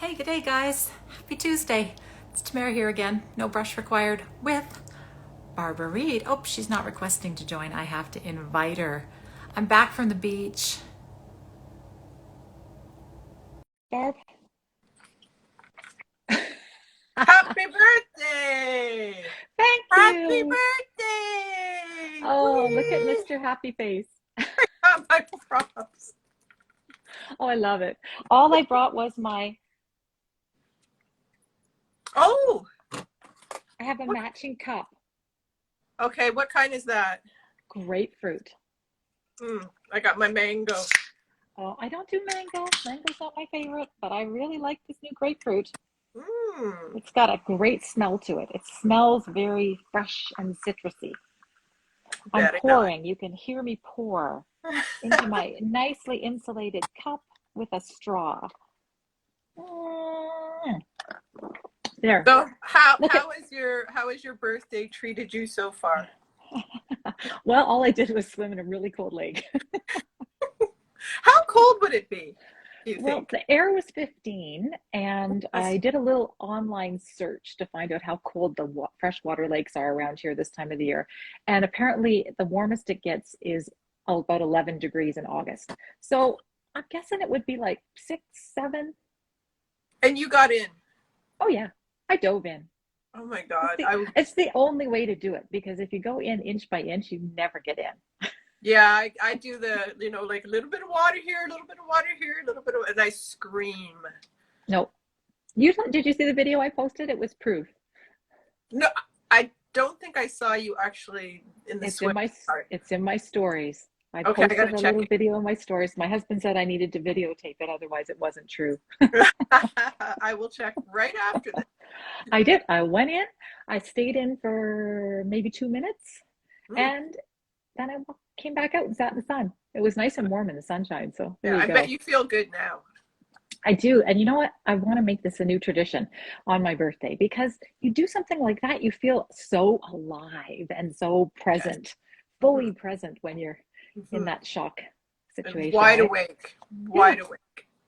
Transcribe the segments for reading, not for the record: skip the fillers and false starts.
Hey, good day, guys. Happy Tuesday. It's Tamara here again. No brush required with Barbara Reed. Oh, she's not requesting to join. I have to invite her. I'm back from the beach. Barb. Happy birthday! Thank Happy you. birthday! Oh, look at Whee! Mr. Happy Face. My props. Oh, I love it. All I brought was Oh, I have a what, matching cup, okay. What kind is that? grapefruit. I got my mango. Oh, I don't do mango. Mango's not my favorite, but I really like this new grapefruit. Mmm, It's got a great smell to it. It smells very fresh and citrusy. I'm very nice. pouring. You can hear me pour into my nicely insulated cup with a straw. Mm. There. So, how Look at how is your birthday treated you so far? Well, all I did was swim in a really cold lake. How cold would it be? Do you Well, think? the air was 15, and I That's- did a little online search to find out how cold the freshwater lakes are around here this time of the year. And apparently, the warmest it gets is about 11 degrees in August. So I'm guessing it would be like 6, 7. And you got in. Oh, yeah, I dove in. Oh my It's God. the, it's the only way to do it because if you go in inch by inch, you never get in. Yeah, I do like a little bit of water here, a little bit of water here, a little bit of, and I scream. No. Did you see the video I posted? It was proof. No, I don't think I saw you actually in the It's in swim my part. it's in my stories. I Okay, I posted gotta a check little video in my stories. My husband said I needed to videotape it, otherwise it wasn't true. it. I will check right after this. I did. I went in. I stayed in for maybe 2 minutes, Mm, and then I came back out and sat in the sun. It was nice and warm in the sunshine. So there yeah, you I bet go. you feel good now. I do. And you know what? I want to make this a new tradition on my birthday because you do something like that, you feel so alive and so Yes. present, Hmm. fully present when you're in Hmm. that shock And situation, wide eh? awake, Yeah, wide awake.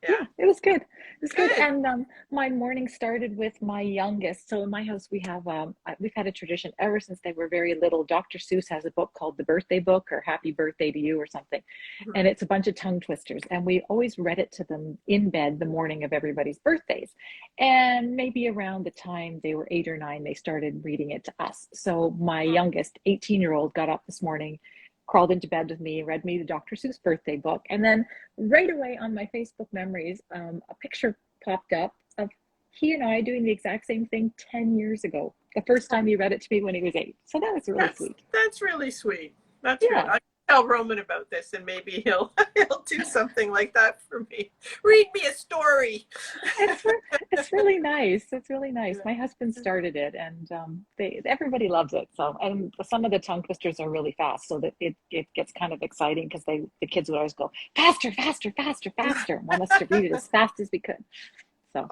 Yeah, yeah, it was good. It was good. good. And my morning started with my youngest. So in my house, we've had a tradition ever since they were very little. Dr. Seuss has a book called The Birthday Book or Happy Birthday to You or something. Mhm. And it's a bunch of tongue twisters. And we always read it to them in bed the morning of everybody's birthdays. And maybe around the time they were 8 or 9, they started reading it to us. So my youngest 18-year-old got up this morning, crawled into bed with me, read me the Dr. Seuss birthday book, and then right away on my Facebook memories, a picture popped up of he and I doing the exact same thing 10 years ago. The first time he read it to me when he was 8. So that was really That's sweet. that's really sweet. That's really. Yeah, I tell Roman about this, and maybe he'll he'll do something like that for me. Read me a story. it's it's really nice. It's really nice. My husband started it, and everybody loves it. So, and some of the tongue twisters are really fast, so that it gets kind of exciting because the kids would always go faster, faster, faster, faster, and want us to read it as fast as we could. So,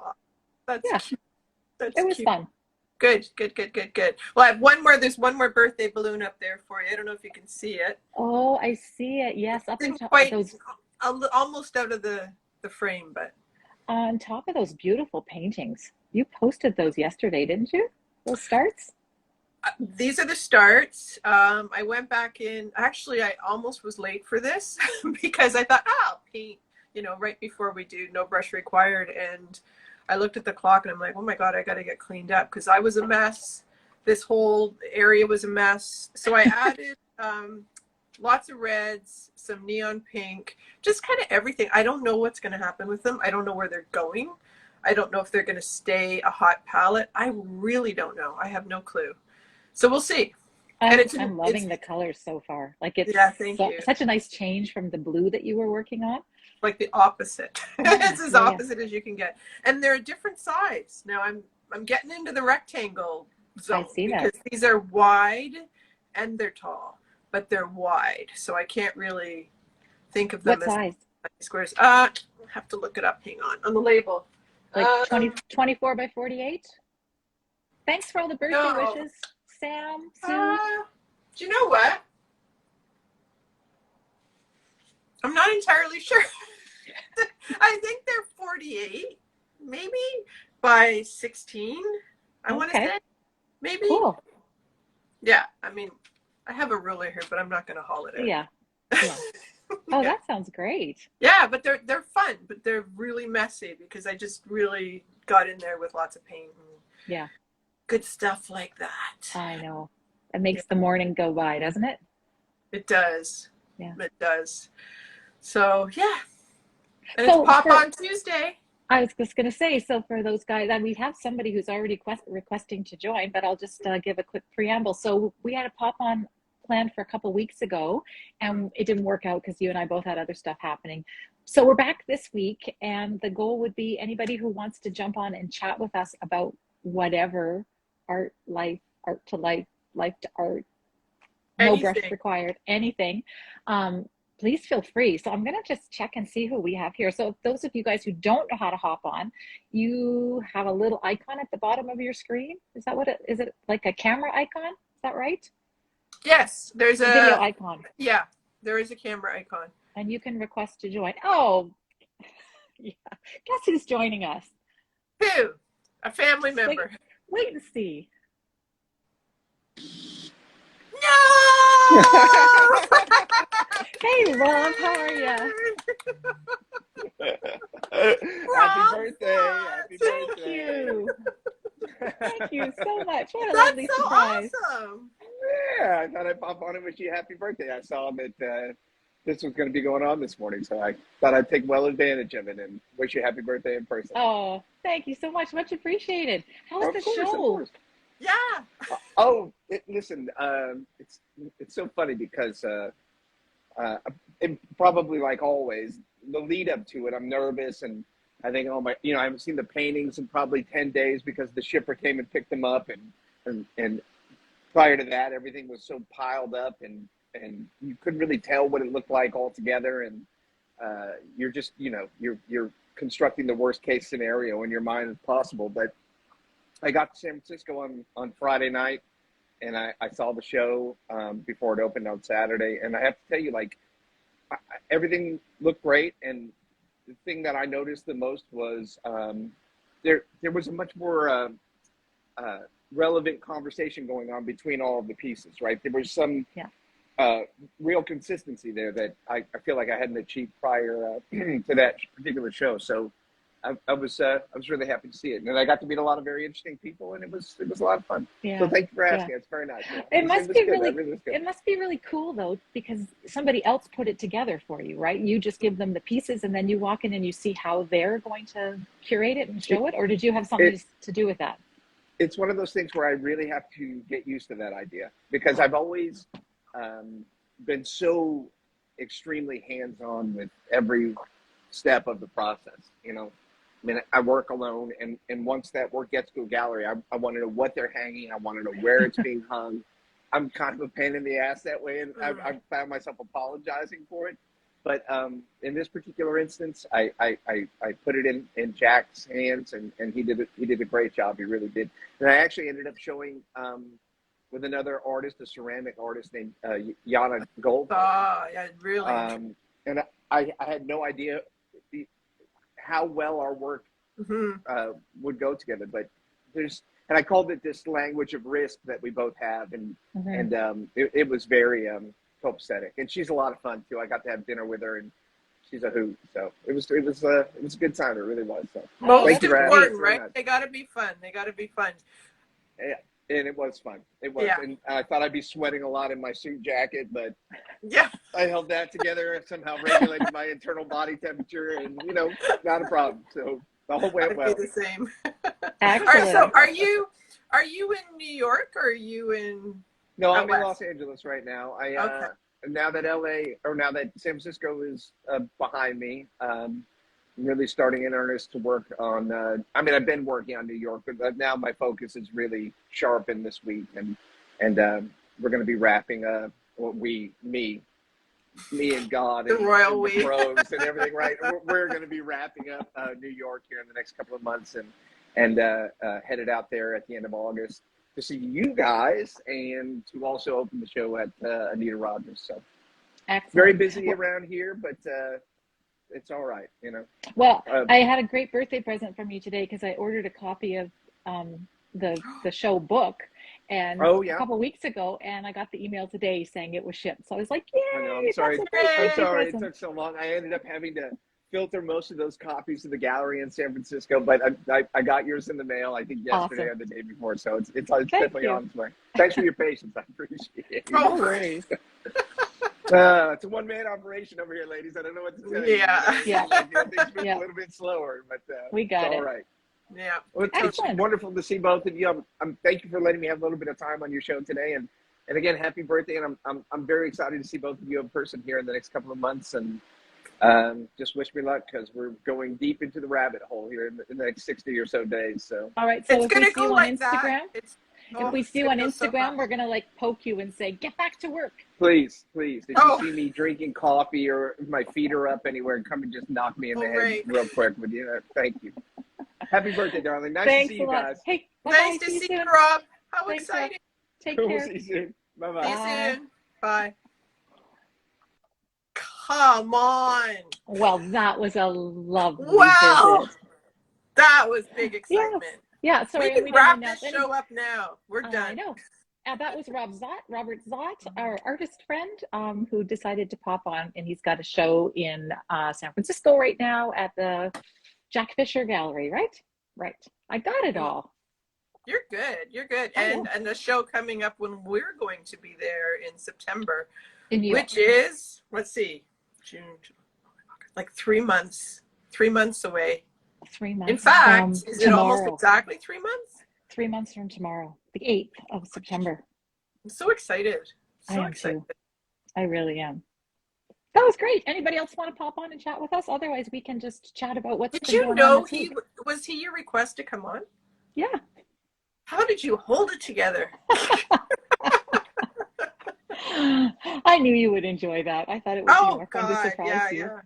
That's yeah, cute. That's it was cute. fun. Good, good, good, good, good. Well, I have one more. There's one more birthday balloon up there for you. I don't know if you can see it. Oh, I see it. Yes, up in Didn't top quite, those almost out of the frame, but on top of those beautiful paintings. You posted those yesterday, didn't you? Those starts? these are the starts. I went back in. Actually, I almost was late for this because I thought, I'll paint, right before we do no brush required. And I looked at the clock and I'm like, oh my God, I got to get cleaned up because I was a mess. This whole area was a mess. So I added lots of reds, some neon pink, just kind of everything. I don't know what's going to happen with them. I don't know where they're going. I don't know if they're going to stay a hot palette. I really don't know. I have no clue. So we'll see. And I'm it's loving the colors so far. Like it's yeah, thank you. such a nice change from the blue that you were working on. Like the opposite. Yeah, It's as yeah, yeah. opposite as you can get. And they're a different size. Now I'm getting into the rectangle I zone see that. because these are wide and they're tall, but they're wide. So I can't really think of them What as size? squares. I have to look it up. Hang on the label. Like Um 24 by 48? Thanks for all the birthday no. wishes, Sam, Sue. Uh do you know what? I'm not entirely sure. I think they're 48, maybe by 16, I want to Okay. say. Maybe. Cool. Yeah, I mean, I have a ruler here, but I'm not going to haul it out. Yeah. Yeah. Oh, Yeah. that sounds great. Yeah, but they're fun, but they're really messy because I just really got in there with lots of paint and Yeah, good stuff like that. I know. It Yeah, makes the morning go by, doesn't it? it does. Yeah. It does. So, yeah. And it's So Pop for on Tuesday. I was just going to say, so for those guys, and we have somebody who's already requesting to join, but I'll just give a quick preamble. So we had a pop on planned for a couple weeks ago, and it didn't work out because you and I both had other stuff happening. So we're back this week, and the goal would be anybody who wants to jump on and chat with us about whatever art, life, art to life, life to art, no brush Anything. required, anything. Please feel free. So I'm going to just check and see who we have here. So those of you guys who don't know how to hop on, you have a little icon at the bottom of your screen. Is that what it is? It like a camera icon? Is that right? Yes, there's A video icon. yeah, there is a camera icon. And you can request to join. Oh, yeah. Guess who's joining us? Who? A family member. Wait and see. No! Hey, Rob, how are you? Happy birthday! Happy Thank birthday! you. Thank you so much. What a That's lovely so surprise. awesome. Yeah, I thought I'd pop on and wish you a happy birthday. I saw that this was going to be going on this morning, so I thought I'd take well advantage of it and wish you a happy birthday in person. Oh, thank you so much. Much appreciated. How was the show? Of course. Yeah. Oh, listen, it's so funny because probably like always, the lead up to it, I'm nervous and I think, oh my, I haven't seen the paintings in probably 10 days because the shipper came and picked them up, and prior to that, everything was so piled up and you couldn't really tell what it looked like altogether, and you're just, you're constructing the worst case scenario in your mind as possible. But I got to San Francisco on Friday night, and I saw the show before it opened on Saturday, and I have to tell you, like, everything looked great, and the thing that I noticed the most was there was a much more relevant conversation going on between all of the pieces, right? There was some real consistency there that I feel like I hadn't achieved prior to that particular show. So I was really happy to see it, and I got to meet a lot of very interesting people, and it was a lot of fun. Yeah. So thank you for asking. Yeah. It's very nice. It must be really cool though, because somebody else put it together for you, right? You just give them the pieces, and then you walk in and you see how they're going to curate it and show it, or did you have something to do with that? It's one of those things where I really have to get used to that idea, because I've always been so extremely hands-on with every step of the process, I mean, I work alone, and once that work gets to a gallery, I want to know what they're hanging. I want to know where it's being hung. I'm kind of a pain in the ass that way, and I've found myself apologizing for it. But in this particular instance, I put it in Jack's hands, and he did a great job. He really did. And I actually ended up showing with another artist, a ceramic artist named Yana Gold. Oh, yeah, really. And I had no idea how well our work would go together, but and I called it this language of risk that we both have, and it was very copacetic, and she's a lot of fun too. I got to have dinner with her, and she's a hoot, so it was a good time. It really was. So most important, right? They got to be fun. Yeah. And it was fun. It was, and I thought I'd be sweating a lot in my suit jacket, but I held that together and somehow regulated my internal body temperature, and not a problem. So the whole way well. I'd be the same. Excellent. All right, so are you in New York, or are you in? No, I'm in Los Angeles right now. Now that San Francisco is behind me, I'm really starting in earnest to work on, I've been working on New York, but now my focus is really sharpened this week, and we're going to be wrapping me and God and the pros and everything, right? We're going to be wrapping up New York here in the next couple of months, and headed out there at the end of August to see you guys and to also open the show at Anita Rogers. So excellent. Very busy around here, but it's all right, you know. Well, I had a great birthday present from you today because I ordered a copy of the show book and Oh a yeah. couple weeks ago, and I got the email today saying it was shipped. So I was like, "Yay! I know. I'm sorry. That's a great I'm birthday sorry it present." took so long. I ended up having to filter most of those copies to the gallery in San Francisco, but I got yours in the mail. I think yesterday Awesome. or the day before, so it's definitely you. on its way. Thanks for your patience. I appreciate it. No worries. It's a one-man operation over here, ladies. I don't know what to tell you. Yeah. Yeah. Like, things move Yeah. a little bit slower, but We got it's it. all right. Yeah. Well, it's Excellent. wonderful to see both of you. Thank you for letting me have a little bit of time on your show today, and again, happy birthday. And I'm very excited to see both of you in person here in the next couple of months. And just wish me luck because we're going deep into the rabbit hole here in the next 60 or so days. So All right. So It's if we gonna see go you on like Instagram, that. if we see you on Instagram, we're gonna like poke you and say, "Get back to work." please, if you Oh. see me drinking coffee or if my feet are up anywhere, come and just knock me in the head Right. real quick with you. Thank you. Happy birthday, darling. Nice Thanks to see a you lot. guys. Hey, Nice to see you, Rob. How Thanks, Rob. exciting. Take We'll care. see you soon. Bye-bye. See Bye. you soon. Bye. Come on. Well, that was a lovely Wow. visit. That was big excitement. Yeah. Sorry, We can didn't wrap announce this any- show up now. We're done. I know. That was Robert Szot, our artist friend, who decided to pop on, and he's got a show in San Francisco right now at the Jack Fisher Gallery, right? Right. I got it all. You're good. You're good. I And the show coming up when we're going to be there in September, In New York. which is, let's see, June, like 3 months. 3 months away. 3 months. In fact, from is it almost tomorrow. exactly 3 months? 3 months from tomorrow, the 8th of September. I'm so excited. I So am excited. too. I really am. That was great. Anybody else want to pop on and chat with us? Otherwise, we can just chat about what's Did been you going on know this week. was he your request to come on? Yeah. How did you hold it together? I knew you would enjoy that. I thought it would be Oh more fun to God, surprise yeah, you. yeah.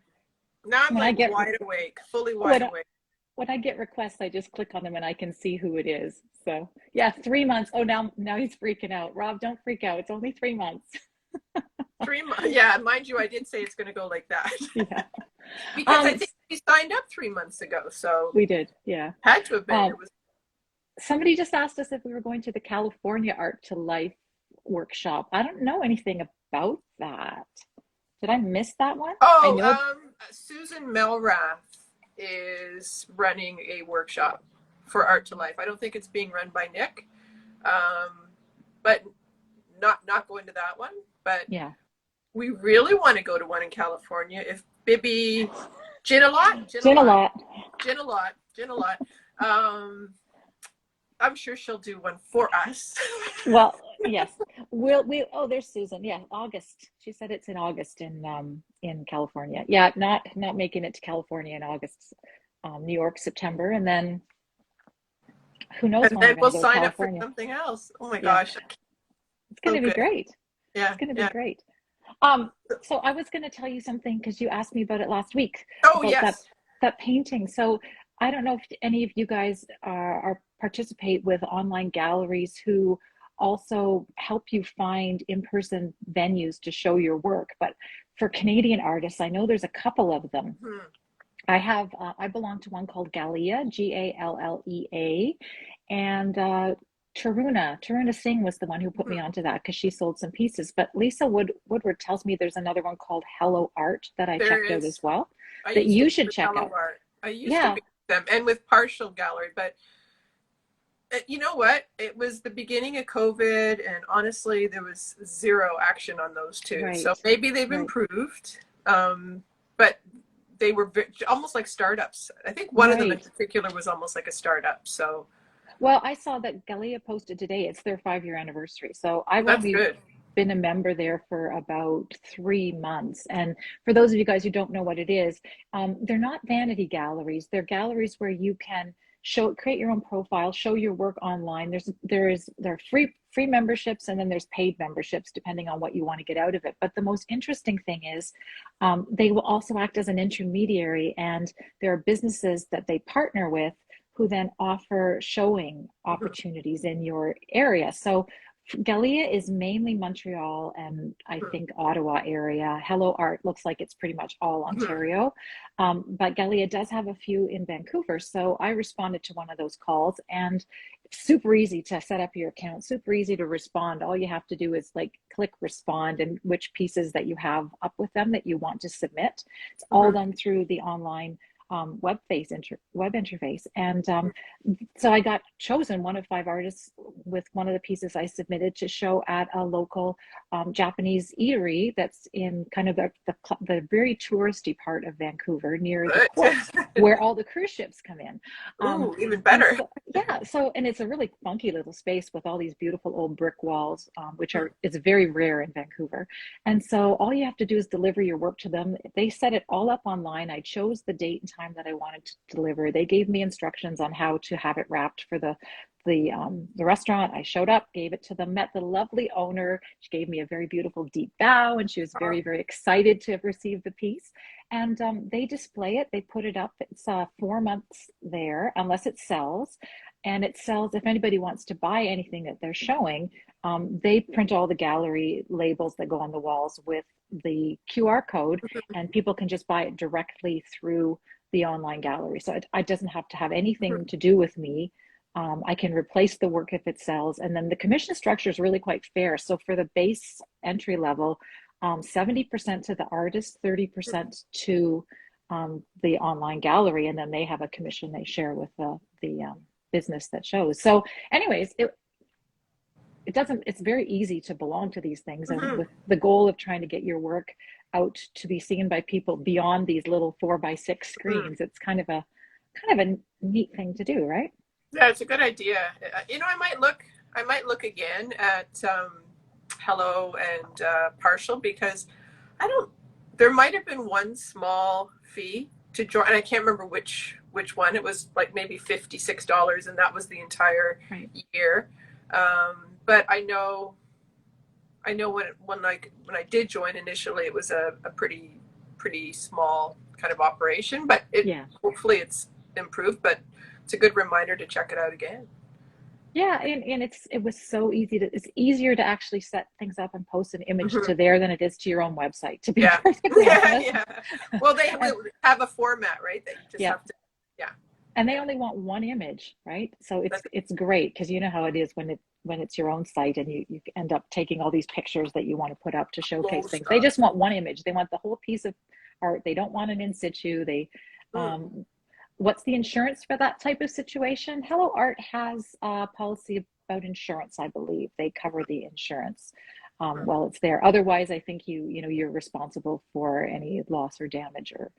Now I'm When I like get- wide awake, fully wide awake. When I get requests, I just click on them and I can see who it is. So yeah, 3 months. Oh, now he's freaking out. Rob, don't freak out. It's only 3 months. 3 months. Yeah, mind you, I did say it's going to go like that. Yeah, Because I think we signed up 3 months ago, so we did. Yeah. had to have been. It was Somebody just asked us if we were going to the California Art to Life workshop. I don't know anything about that. Did I miss that one? I know. Susan Melrath is running a workshop for Art to Life. I don't think it's being run by Nick, but not going to that one. But Yeah. we really want to go to one in California. If Bibby Gin a lot. I'm sure she'll do one for us. Well, yes. There's Susan. Yeah, August. She said it's in August in California. Yeah, not making it to California in August. New York, September, and then who knows And when then we're we'll going to go to sign up for California. something else. Oh my Yeah. gosh. It's going to be good. great. Yeah. It's going to be great. So I was going to tell you something because you asked me about it last week. Oh, about yes. that painting. So I don't know if any of you guys are participate with online galleries who also help you find in-person venues to show your work. But for Canadian artists, I know there's a couple of them. Hmm. I belong to one called Gallia, Gallea, and Taruna Singh was the one who put me onto that because she sold some pieces. But Lisa Woodward tells me there's another one called Hello Art that I There checked out is. as well. I that used you to should do check Hello out. Art. I used Yeah. to be with them and with Partial Gallery, but you know what? It was the beginning of COVID, and honestly, there was zero action on those two. Right. So maybe they've Right. improved, but they were almost like startups. I think one of them in Right. particular was almost like a startup. So Well, I saw that Gallia posted today. It's their 5-year anniversary. So I've that's only good. been a member there for about 3 months. And for those of you guys who don't know what it is, they're not vanity galleries. They're galleries where you can create your own profile, show your work online. There are free memberships, and then there's paid memberships depending on what you want to get out of it. But the most interesting thing is they will also act as an intermediary, and there are businesses that they partner with who then offer showing opportunities in your area. So Gallia is mainly Montreal and I think Ottawa area. Hello Art looks like it's pretty much all Ontario. But Gallia does have a few in Vancouver. So I responded to one of those calls, and it's super easy to set up your account, super easy to respond. All you have to do is like click respond and which pieces that you have up with them that you want to submit. It's all done through the online web interface. And so I got chosen one of 5 artists with one of the pieces I submitted to show at a local Japanese eatery that's in kind of the very touristy part of Vancouver near the port where all the cruise ships come in. Ooh, even better. And it's a really funky little space with all these beautiful old brick walls, which it's very rare in Vancouver. And so all you have to do is deliver your work to them. They set it all up online. I chose the date and time that I wanted to deliver. They gave me instructions on how to have it wrapped for the restaurant. I showed up, gave it to them, met the lovely owner. She gave me a very beautiful deep bow, and she was very, very excited to have received the piece. And they display it. They put it up. It's 4 months there, unless it sells. And it sells, if anybody wants to buy anything that they're showing, they print all the gallery labels that go on the walls with the QR code, and people can just buy it directly through the online gallery. So it doesn't have to have anything to do with me. I can replace the work if it sells. And then the commission structure is really quite fair. So for the base entry level, 70% to the artist, 30% to the online gallery, and then they have a commission they share with the business that shows. So anyways, it's very easy to belong to these things, and with the goal of trying to get your work out to be seen by people beyond these little 4x6 screens. It's kind of a neat thing to do, right? Yeah, it's a good idea. You know, I might look again at Hello and Partial, because there might have been one small fee to join, and I can't remember which one. It was like maybe $56, and that was the entire year. But I know when I did join initially, it was a pretty small kind of operation, but hopefully it's improved. But it's a good reminder to check it out again. Yeah, and it was so easy it's easier to actually set things up and post an image to there than it is to your own website, to be perfectly honest. Well, they have a format, right, that you just have to. And they only want one image, right? So it's great, because you know how it is when it's your own site and you end up taking all these pictures that you want to put up to showcase things. They just want one image. They want the whole piece of art. They don't want an in situ. What's the insurance for that type of situation? Hello Art has a policy about insurance, I believe. They cover the insurance while it's there. Otherwise, I think you're responsible for any loss or damage, or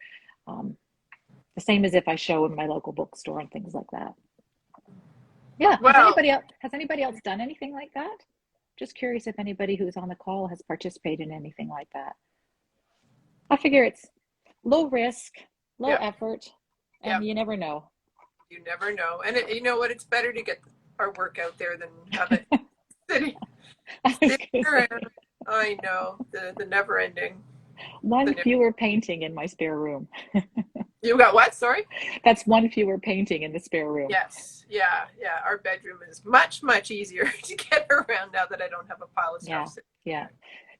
the same as if I show in my local bookstore and things like that. Yeah. Well, has anybody else done anything like that? Just curious if anybody who's on the call has participated in anything like that. I figure it's low risk, low effort, and you never know. You never know. And you know what? It's better to get our work out there than have it sitting around. I know, the never ending. One fewer painting in my spare room. You got what? Sorry? That's one fewer painting in the spare room. Yes. Yeah. Our bedroom is much, much easier to get around now that I don't have a pile of stuff. Yeah.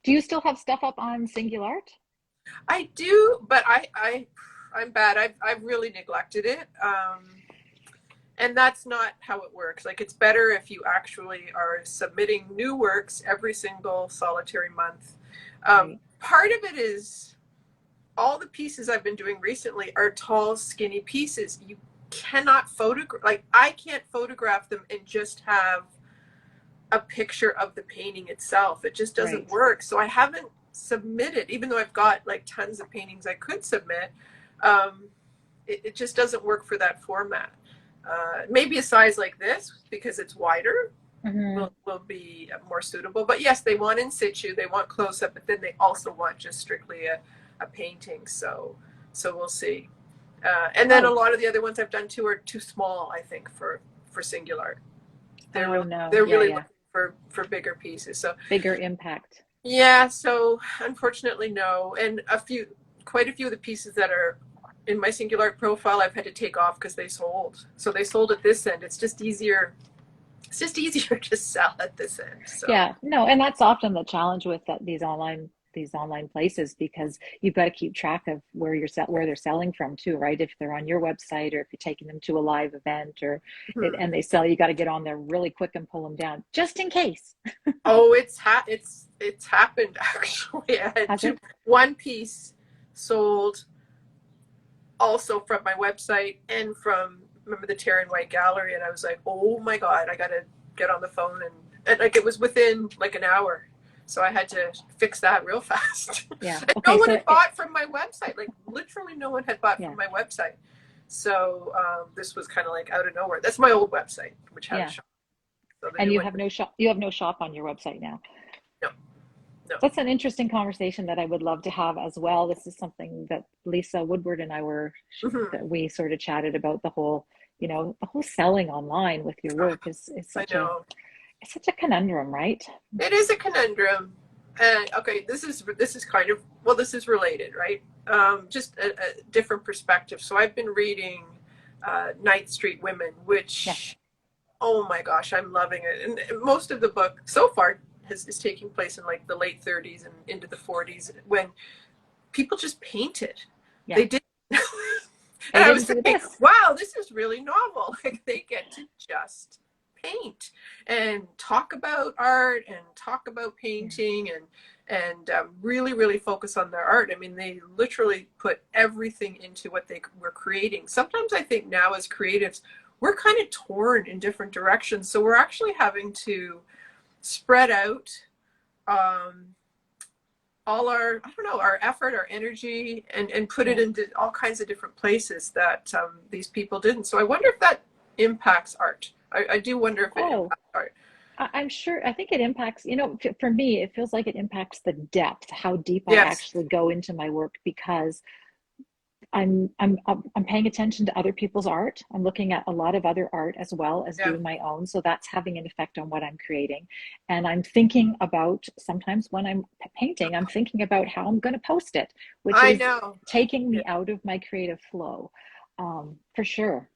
Do you still have stuff up on Singulart? I do, but I'm bad. I've really neglected it. And that's not how it works. Like, it's better if you actually are submitting new works every single solitary month. Part of it is all the pieces I've been doing recently are tall, skinny pieces. You cannot photograph, like, I can't photograph them and just have a picture of the painting itself. It just doesn't work. So I haven't submitted, even though I've got like tons of paintings I could submit. It just doesn't work for that format. Maybe a size like this, because it's wider, will be more suitable. But yes, they want in situ, they want close up, but then they also want just strictly a painting. So we'll see. And then a lot of the other ones I've done too are too small, I think, for Singulart. They're really looking for bigger pieces. So bigger impact. Yeah. So unfortunately, no. And quite a few of the pieces that are in my Singulart profile, I've had to take off because they sold. So they sold at this end. It's just easier It's just easier to sell at this end. So Yeah, no, and that's often the challenge with these online places, because you've got to keep track of where they're selling from too, right? If they're on your website, or if you're taking them to a live event, or mhm. and they sell, you got to get on there really quick and pull them down just in case. Oh, it's happened actually. I had Has it? one piece sold also from my website and from, remember, the Terran White Gallery, and I was like, oh my god, I gotta get on the phone, and like it was within like an hour, so I had to fix that real fast. Yeah. And no Okay. one So had bought from my website, like literally no one had bought yeah, from my website. So this was kind of like out of nowhere. That's my old website, which had a yeah. shop. So the And new you one, have no shop. You have no shop on your website now. no, no. That's an interesting conversation that I would love to have as well. This is something that Lisa Woodward and I Hmm. that we sort of chatted about, the whole, the whole selling online with your work is I such a, know. it's such a conundrum, right? It is a conundrum. And okay, this is kind of, well, this is related, right? Just a different perspective. So I've been reading Ninth Street Women, Yes. which, oh my gosh, I'm loving it. And most of the book so far is taking place in like the late 30s and into the 40s, when people just painted. Yeah. They did. And They I was didn't do thinking, this. wow, this is really novel. Like they get to just paint and talk about art and talk about Yeah. painting, and really, really focus on their art. I mean, they literally put everything into what they were creating. Sometimes I think now as creatives, we're kind of torn in different directions. So we're actually having to spread out um, all our, I don't know, our effort, our energy, and put it Yeah. into all kinds of different places that these people didn't. So I wonder if that impacts art. I do wonder if it Oh, impacts art. I'm sure. I think it impacts, for me, it feels like it impacts the depth, how deep I Yes, actually go into my work, because I'm paying attention to other people's art. I'm looking at a lot of other art as well as yeah, doing my own. So that's having an effect on what I'm creating. And I'm thinking about, sometimes when I'm painting, I'm thinking about how I'm going to post it, which I is know. taking Yeah. me out of my creative flow, for sure.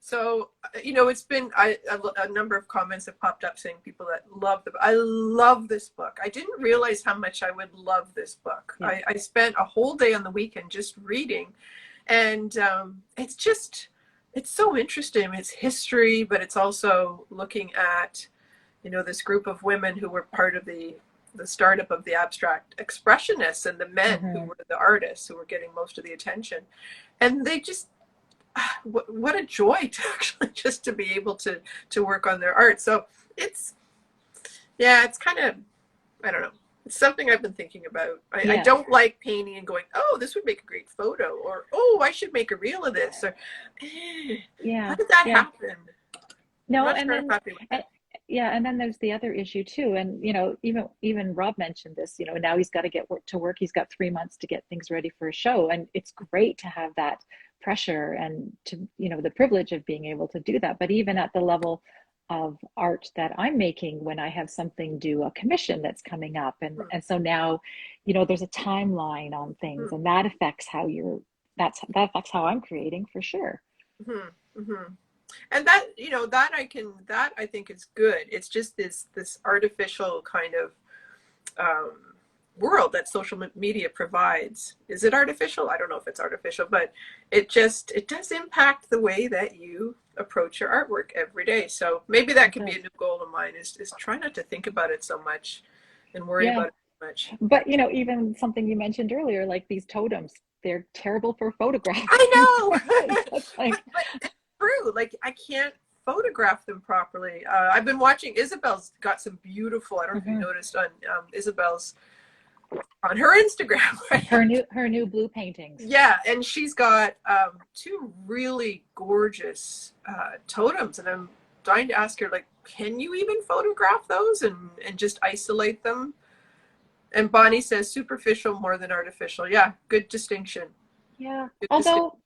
So, it's been a number of comments have popped up saying people that love I love this book. I didn't realize how much I would love this book. Yeah. I spent a whole day on the weekend just reading, and it's so interesting. It's history, but it's also looking at, this group of women who were part of the startup of the abstract expressionists, and the men who Hmm. were the artists who were getting most of the attention. And they just, what a joy to actually just to be able to work on their art. So it's, yeah, it's kind of, I don't know, it's something I've been thinking about. I Yeah. don't like painting and going, oh, this would make a great photo, or oh, I should make a reel of this, or how Yeah. did that Yeah. happen? I'm No, not and sure I'm then, happy with uh, it. yeah, and then there's the other issue too. And even Rob mentioned this. Now he's got to get work to work. He's got 3 months to get things ready for a show, and it's great to have that pressure and to the privilege of being able to do that. But even at the level of art that I'm making, when I have something due, a commission that's coming up, and so now, there's a timeline on things, and that affects that affects how I'm creating for sure. Mm-hmm. Mm-hmm. And that, that I think is good. It's just this artificial kind of um, world that social media provides. Is it artificial? I don't know if it's artificial, but it does impact the way that you approach your artwork every day. So maybe that It could be a does. new goal of mine, is try not to think about it so much and worry Yeah. about it so much. But even something you mentioned earlier, like these totems, they're terrible for photographing. I know. It's like, But it's true. Like I can't photograph them properly. I've been watching, Isabel's got some beautiful, I don't know if you mhm. noticed on Isabel's, on her Instagram, right? Her new blue paintings. Yeah, and she's got two really gorgeous totems, and I'm dying to ask her, like, can you even photograph those and just isolate them? And Bonnie says superficial more than artificial. Yeah, good distinction. Yeah. Good distinction. Although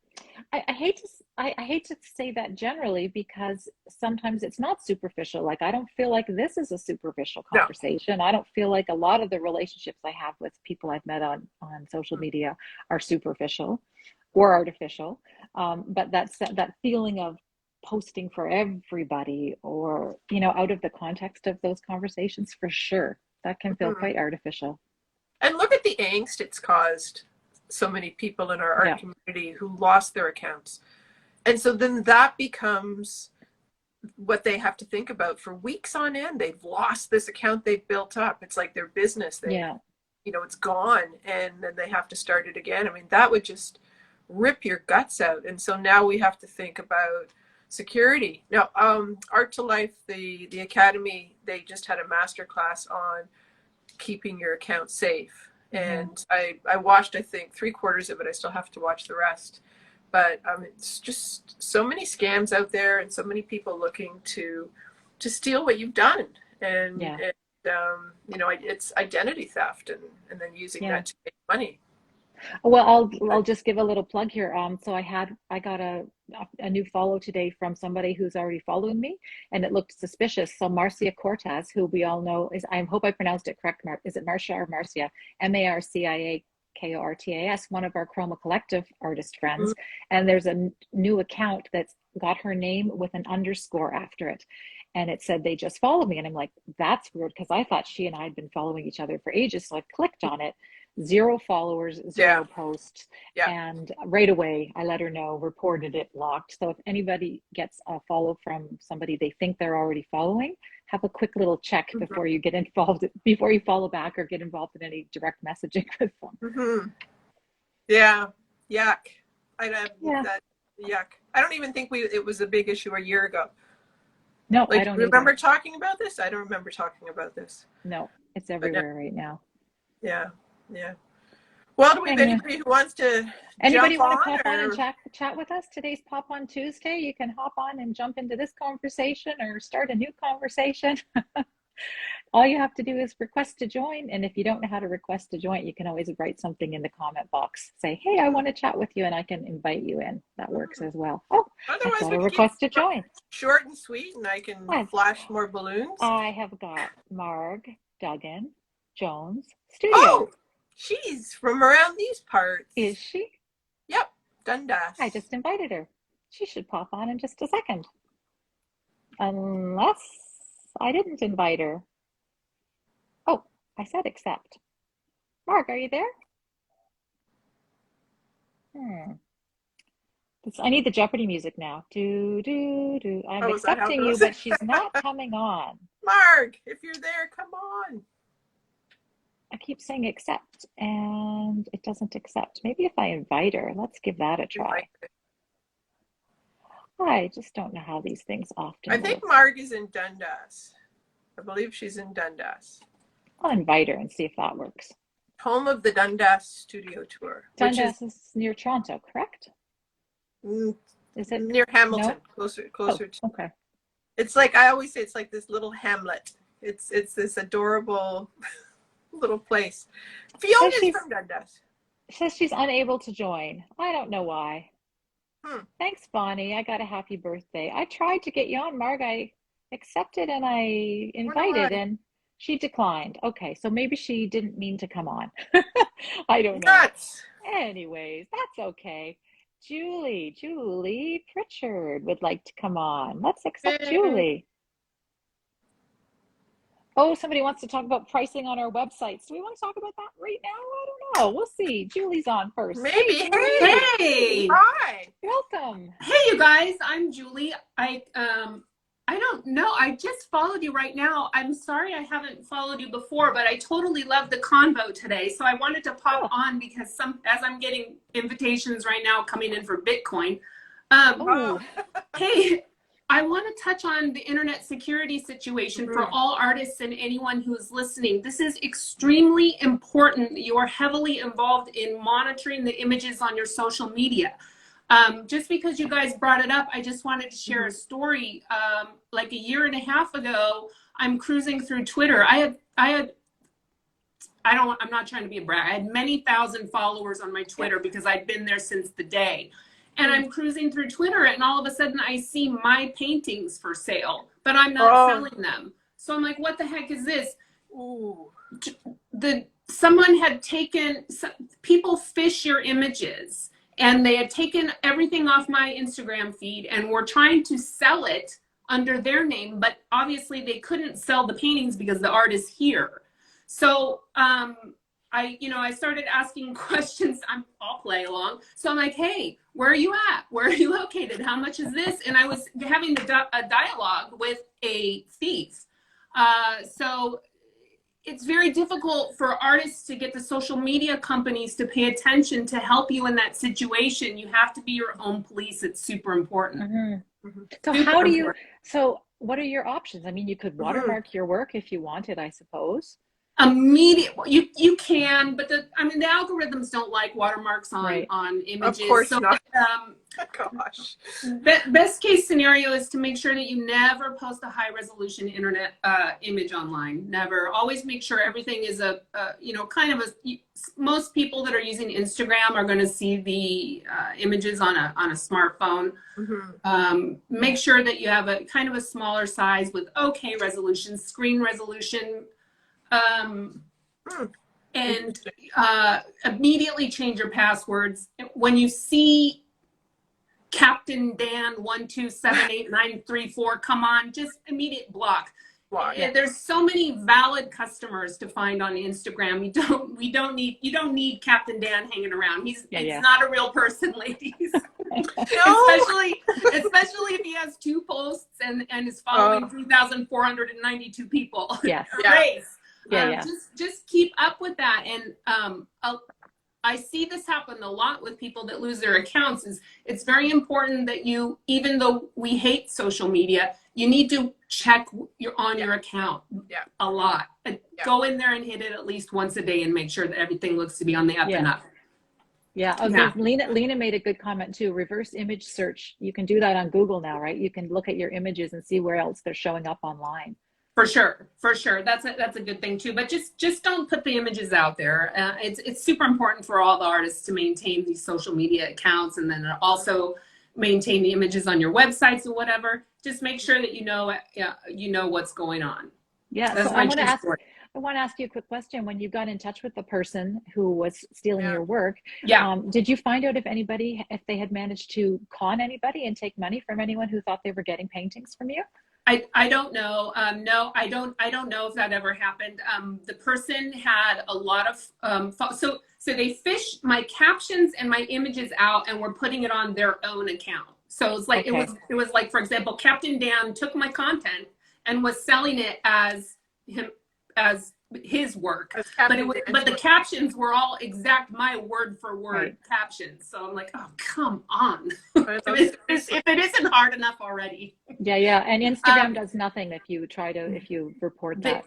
I hate to say that generally, because sometimes it's not superficial. Like, I don't feel like this is a superficial No. conversation. I don't feel like a lot of the relationships I have with people I've met on social media are superficial or artificial. But that feeling of posting for everybody or, you know, out of the context of those conversations, for sure. That can feel quite artificial. And look at the angst it's caused so many people in our art community who lost their accounts. And so then that becomes what they have to think about for weeks on end. They've lost this account they've built up. It's like their business. You know, it's gone, and then they have to start it again. I mean, that would just rip your guts out. And so now we have to think about security. Now, Art to Life, the Academy, they just had a master class on keeping your account safe. And I watched, I think, 3/4 of it. I still have to watch the rest. But it's just so many scams out there, and so many people looking to steal what you've done. And you know, it's identity theft, and then using that to make money. Well, I'll just give a little plug here. So I got a new follow today from somebody who's already following me, and it looked suspicious. So Marcia Cortez, who we all know is, I hope I pronounced it correct. Is it Marcia or Marcia? Marciakortas, one of our Chroma Collective artist friends. And there's a new account that's got her name with an underscore after it. And it said they just followed me. And I'm like, that's weird, because I thought she and I had been following each other for ages. So I clicked on it. 0 followers, 0 posts. And right away, I let her know, reported it, blocked. So if anybody gets a follow from somebody they think they're already following, have a quick little check before you get involved, before you follow back or get involved in any direct messaging with them. Yeah, yuck. Yuck. I don't even think it was a big issue a year ago. No, like, I don't remember talking about this. I don't remember talking about this. No, it's everywhere right now. Yeah. Well, do we have anybody who wants to Anybody jump want to pop or... on and chat with us? Today's Pop On Tuesday. You can hop on and jump into this conversation or start a new conversation. All you have to do is request to join. And if you don't know how to request to join, you can always write something in the comment box. Say, hey, I want to chat with you, and I can invite you in. That works as well. Oh, otherwise, I got a request to join. Short and sweet, and I can flash more balloons. I have got Marg, Duggan, Jones, Studio. Oh, she's from around these parts. Is she? Yep, Dundas. I just invited her. She should pop on in just a second. Unless I didn't invite her. Oh, I said accept. Marg, are you there? I need the Jeopardy music now. Do, do, do. I'm accepting you, but she's not coming on. Marg, if you're there, come on. I keep saying accept, and it doesn't accept. Maybe if I invite her, let's give that a try. I just don't know how these things often I think work. Marg is in Dundas. I believe she's in Dundas. I'll invite her and see if that works. Home of the Dundas Studio Tour. Dundas is near Toronto, correct? Is it near Hamilton? No? Closer to. Okay. It's like, I always say, it's like this little hamlet. It's this adorable little place. Fiona's from Dundas. Says she's unable to join. I don't know why. Thanks, Bonnie. I got a happy birthday. I tried to get you on, Marg. I accepted and I invited, and she declined. Okay, so maybe she didn't mean to come on. I don't know. Nuts. Anyways, that's okay. Julie Prichard would like to come on. Let's accept Julie. Oh, somebody wants to talk about pricing on our websites. Do we want to talk about that right now? I don't know. We'll see. Julie's on first. Maybe. Hey. Hi. Welcome. Hey, you guys. I'm Julie. I don't know. I just followed you right now. I'm sorry I haven't followed you before, but I totally loved the convo today. So I wanted to pop on because as I'm getting invitations right now coming in for Bitcoin. Hey, I want to touch on the internet security situation for all artists and anyone who's listening. This is extremely important. You're heavily involved in monitoring the images on your social media. Just because you guys brought it up, I just wanted to share a story. Like a year and a half ago, I'm cruising through Twitter. I'm not trying to be a brag. I had many thousand followers on my Twitter because I'd been there since the day. And I'm cruising through Twitter, and all of a sudden I see my paintings for sale, but I'm not selling them. So I'm like, what the heck is this? Ooh. Someone had taken, people fish your images, and they had taken everything off my Instagram feed and were trying to sell it under their name, but obviously they couldn't sell the paintings because the art is here. So I started asking questions. I'll play along. So I'm like, hey, where are you at? Where are you located? How much is this? And I was having a dialogue with a thief. So it's very difficult for artists to get the social media companies to pay attention to help you in that situation. You have to be your own police. It's super important. Mm-hmm. Mhm. So Super how do you, important. so what are your options? I mean, you could watermark your work if you wanted, I suppose. Immediate, you can, but the algorithms don't like watermarks Right. on images. Of course so not. Gosh. best case scenario is to make sure that you never post a high resolution internet image online. Never. Always make sure everything is most people that are using Instagram are going to see the images on a smartphone. Mm-hmm. Make sure that you have a kind of a smaller size with okay resolution, screen resolution. And immediately change your passwords. When you see Captain Dan 1278934 come on, just immediate block. Why? There's so many valid customers to find on Instagram. You don't need Captain Dan hanging around. He's not a real person, ladies. especially if he has 2 posts and is following 3,492 people. Yes. Race. Yeah. Just keep up with that. And I see this happen a lot with people that lose their accounts. It's very important that you, even though we hate social media, you need to check your account a lot. Go in there and hit it at least once a day and make sure that everything looks to be on the up and up. Yeah. Okay. Lena made a good comment too. Reverse image search. You can do that on Google now, right? You can look at your images and see where else they're showing up online. For sure. That's a good thing too. But just don't put the images out there. It's super important for all the artists to maintain these social media accounts, and then also maintain the images on your websites or whatever. Just make sure that you know what's going on. Yeah. That's So I want to ask you a quick question. When you got in touch with the person who was stealing your work, did you find out if they had managed to con anybody and take money from anyone who thought they were getting paintings from you? I don't know. No, I don't know if that ever happened. The person had a lot of so they fished my captions and my images out and were putting it on their own account. So it was like it was like, for example, Captain Dan took my content and was selling it as his work, but the captions were all exact my word for word captions. So I'm like, oh, come on. if it isn't hard enough already. Yeah. And Instagram does nothing if you report that.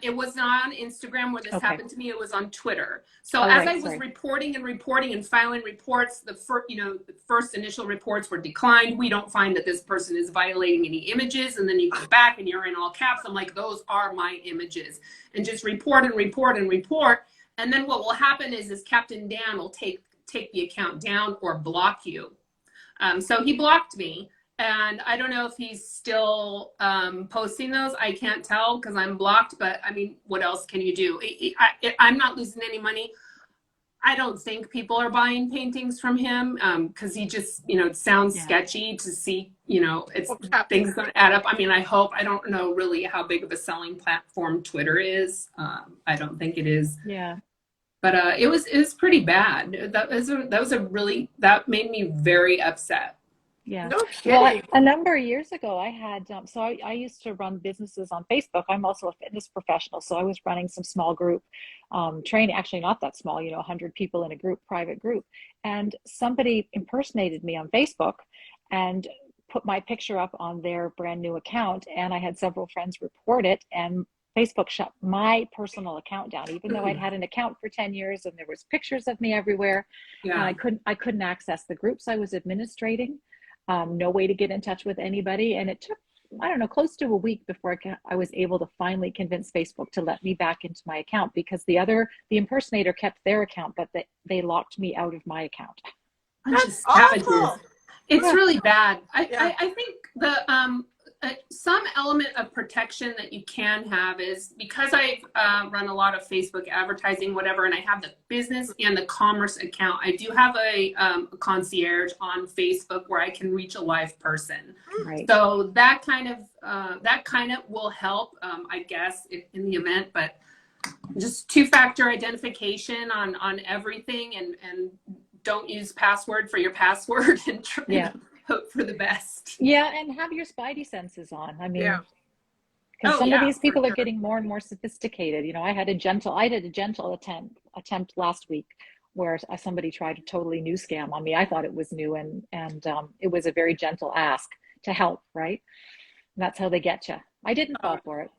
It was not on Instagram where this happened to me. It was on Twitter. So I was reporting and filing reports, the first initial reports were declined. We don't find that this person is violating any images. And then you go back and you're in all caps. I'm like, those are my images, and just report. And then what will happen is Captain Dan will take the account down or block you. So he blocked me. And I don't know if he's still posting those. I can't tell because I'm blocked. But I mean, what else can you do? I'm not losing any money. I don't think people are buying paintings from him because he just, it sounds sketchy to see, things that add up. I mean, I don't know really how big of a selling platform Twitter is. I don't think it is. Yeah. But it was pretty bad. That made me very upset. Yeah. No kidding. Well, a number of years ago, I had, I used to run businesses on Facebook. I'm also a fitness professional. So I was running some small group training, actually not that small, 100 people in a group, private group. And somebody impersonated me on Facebook and put my picture up on their brand new account. And I had several friends report it, and Facebook shut my personal account down, even though I'd had an account for 10 years and there was pictures of me everywhere. Yeah. And I couldn't access the groups I was administrating. No way to get in touch with anybody. And it took, close to a week before I was able to finally convince Facebook to let me back into my account, because the impersonator kept their account, but they locked me out of my account. That's awful. It's really bad. I think some element of protection that you can have is because I've run a lot of Facebook advertising, whatever, and I have the business and the commerce account. I do have a concierge on Facebook where I can reach a live person. Right. So that kind of will help, I guess, in the event. But just two-factor identification on everything, and don't use password for your password, and hope for the best. Yeah, and have your spidey senses on. I mean, Yeah. because some of these people for are sure. getting more and more sophisticated. You know, I did a gentle attempt last week where somebody tried a totally new scam on me. I thought it was new, and it was a very gentle ask to help, right? And that's how they get you. I didn't fall for it.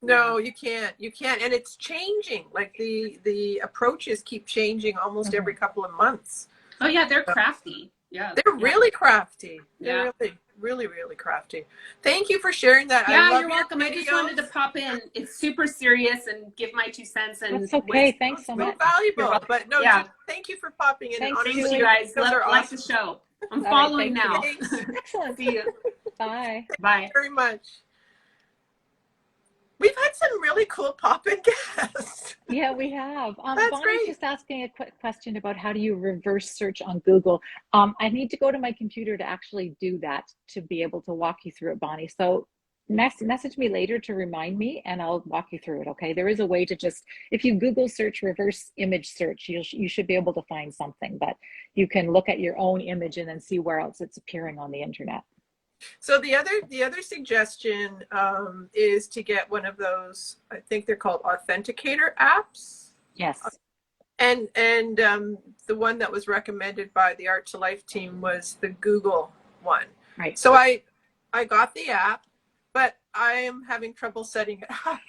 No, you can't. You can't. And it's changing. Like the approaches keep changing almost every couple of months. Oh yeah, they're crafty. Yeah. They're really crafty. They're Yeah. really crafty. Thank you for sharing that. I Yeah, love you're welcome. I just wanted to pop in. It's super serious and give my 2 cents. And That's okay. Thanks so much. So valuable. But no, Yeah. thank you for popping in. Thanks, and Thanks, honestly, you guys. those are Like awesome. the show. I'm All right, following thank now. you. Excellent. See you. Bye. Bye. Very much. We've had some really cool pop-in guests. Yeah, we have. That's Bonnie's great. just asking a quick question about how do you reverse search on Google. I need to go to my computer to actually do that, to be able to walk you through it, Bonnie. So message me later to remind me, and I'll walk you through it, okay? There is a way to just, if you Google search reverse image search, you should be able to find something, but you can look at your own image and then see where else it's appearing on the internet. So the other suggestion is to get one of those, I think they're called authenticator apps. Yes. And the one that was recommended by the Art to Life team was the Google one. Right. So I got the app, but I am having trouble setting it up.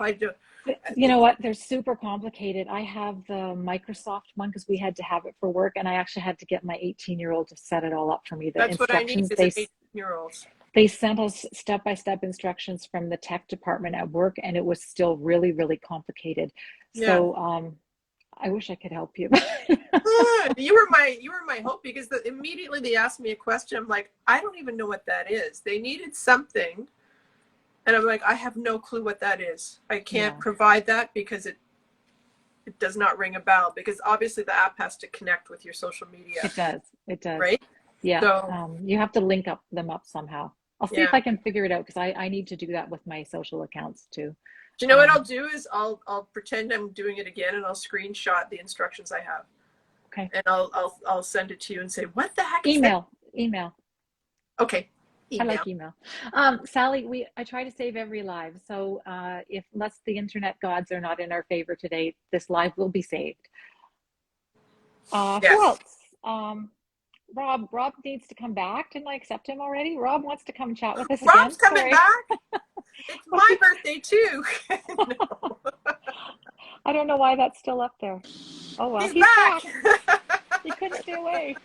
You know what? They're super complicated. I have the Microsoft one because we had to have it for work, and I actually had to get my 18-year-old to set it all up for me. The That's what I need instructions is an 18-year-old. they sent us step-by-step instructions from the tech department at work, and it was still really, really complicated. So I wish I could help you. You were my hope, because immediately they asked me a question. I'm like, I don't even know what that is. They needed something, and I'm like, I have no clue what that is. I can't provide that because it does not ring a bell, because obviously the app has to connect with your social media. It does. Right? Yeah. So, you have to link them up somehow. I'll see if I can figure it out, because I need to do that with my social accounts too. do you know what I'll do is I'll pretend I'm doing it again, and I'll screenshot the instructions I have. Okay. And I'll send it to you and say, what the heck is that? Email. Okay. Email. I like email. Sally, I try to save every live. So unless the internet gods are not in our favor today, this live will be saved. Who else? Rob needs to come back. Didn't I accept him already? Rob wants to come chat with us Rob's again. coming back. It's my birthday too. No. I don't know why that's still up there. Oh well, He's back. He couldn't stay away.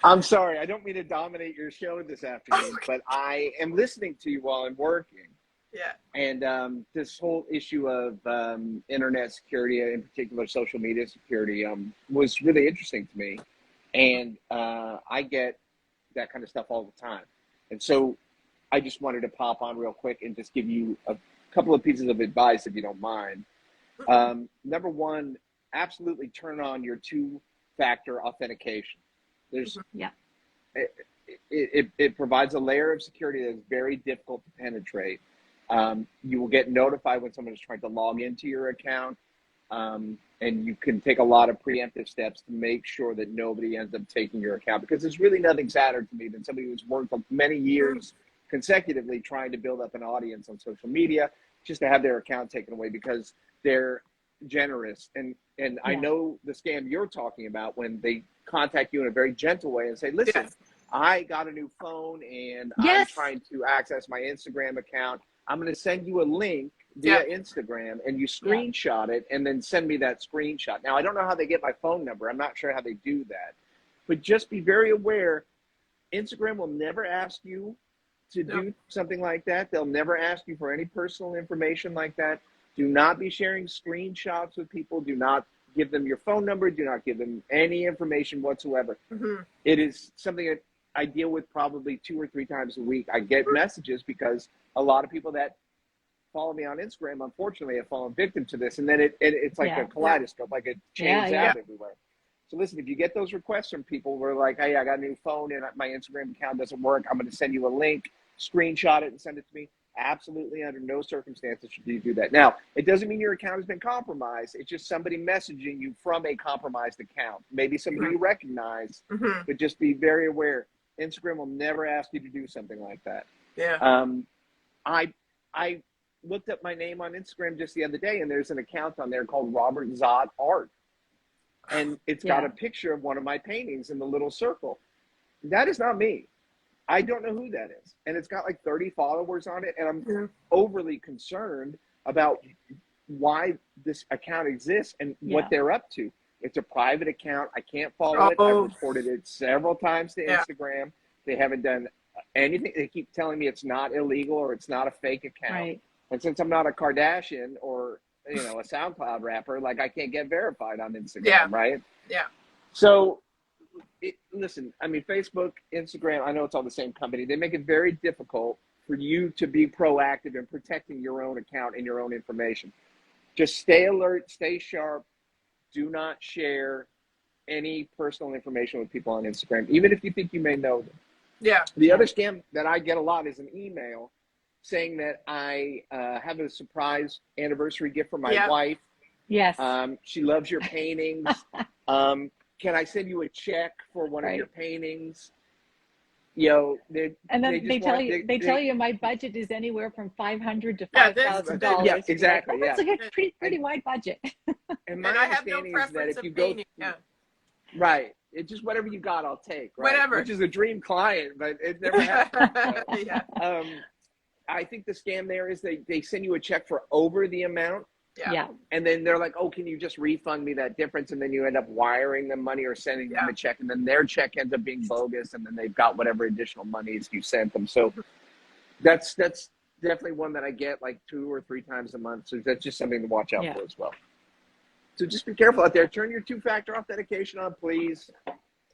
I'm sorry, I don't mean to dominate your show this afternoon, but I am listening to you while I'm working. Yeah. And this whole issue of internet security, in particular social media security, was really interesting to me. And I get that kind of stuff all the time. And so I just wanted to pop on real quick and just give you a couple of pieces of advice, if you don't mind. Number one, absolutely turn on your two-factor authentication. There's it provides a layer of security that is very difficult to penetrate. You will get notified when someone is trying to log into your account, and you can take a lot of preemptive steps to make sure that nobody ends up taking your account, because there's really nothing sadder to me than somebody who's worked for many years consecutively trying to build up an audience on social media just to have their account taken away because they're generous. And I know the scam you're talking about, when they contact you in a very gentle way and say, listen, I got a new phone and I'm trying to access my Instagram account. I'm going to send you a link via Instagram, and you screenshot it and then send me that screenshot. Now, I don't know how they get my phone number. I'm not sure how they do that. But just be very aware, Instagram will never ask you to do something like that. They'll never ask you for any personal information like that. Do not be sharing screenshots with people. Do not give them your phone number. Do not give them any information whatsoever. It is something that I deal with probably 2 or 3 times a week. I get messages because a lot of people that follow me on Instagram, unfortunately, have fallen victim to this. And then it's like a kaleidoscope, like it changes out everywhere. So listen, if you get those requests from people where like, hey, I got a new phone and my Instagram account doesn't work, I'm going to send you a link, screenshot it and send it to me. Absolutely, under no circumstances should you do that. Now, it doesn't mean your account has been compromised. It's just somebody messaging you from a compromised account. Maybe somebody you recognize, but just be very aware. Instagram will never ask you to do something like that. Yeah. I looked up my name on Instagram just the other day, and there's an account on there called Robert Szot Art. And it's got a picture of one of my paintings in the little circle. That is not me. I don't know who that is. And it's got like 30 followers on it. And I'm overly concerned about why this account exists and what they're up to. It's a private account. I can't follow it. I've reported it several times to Instagram. They haven't done anything. They keep telling me it's not illegal or it's not a fake account. Right. And since I'm not a Kardashian or, a SoundCloud rapper, like I can't get verified on Instagram, right? Yeah. So listen, I mean, Facebook, Instagram, I know it's all the same company. They make it very difficult for you to be proactive in protecting your own account and your own information. Just stay alert, stay sharp. Do not share any personal information with people on Instagram, even if you think you may know them. Yeah. The other scam that I get a lot is an email saying that I have a surprise anniversary gift for my wife. Yes. She loves your paintings. Can I send you a check for one of your paintings? And then they tell you my budget is anywhere from $500 to $5,000. Yeah, exactly. Like, that's like a pretty wide budget. And my I have no understanding is that preference if you of go, painting. right, it's just whatever you got, I'll take. Right? Whatever. Which is a dream client, but it never happened. So. I think the scam there is they send you a check for over the amount. Yeah. And then they're like, oh, can you just refund me that difference? And then you end up wiring them money or sending them a check. And then their check ends up being bogus. And then they've got whatever additional monies you sent them. So that's definitely one that I get like 2 or 3 times a month. So that's just something to watch out for as well. So just be careful out there. Turn your 2-factor authentication on, please.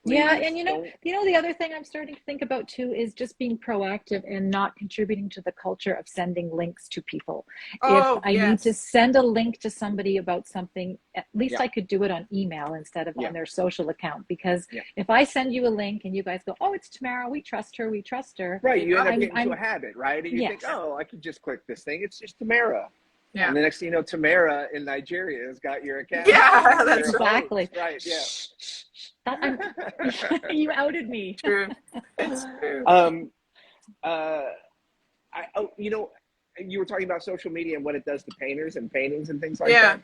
Yeah, and the other thing I'm starting to think about too is just being proactive and not contributing to the culture of sending links to people. If I need to send a link to somebody about something, at least I could do it on email instead of on their social account. Because if I send you a link and you guys go, oh, it's Tamara, we trust her. Right, you end up getting into a habit, right? And you think, oh, I could just click this thing. It's just Tamara. Yeah. And the next thing you know, Tamara in Nigeria has got your account. Yeah, that's exactly. Right, yeah. You outed me. True. It's true. You were talking about social media and what it does to painters and paintings and things like that.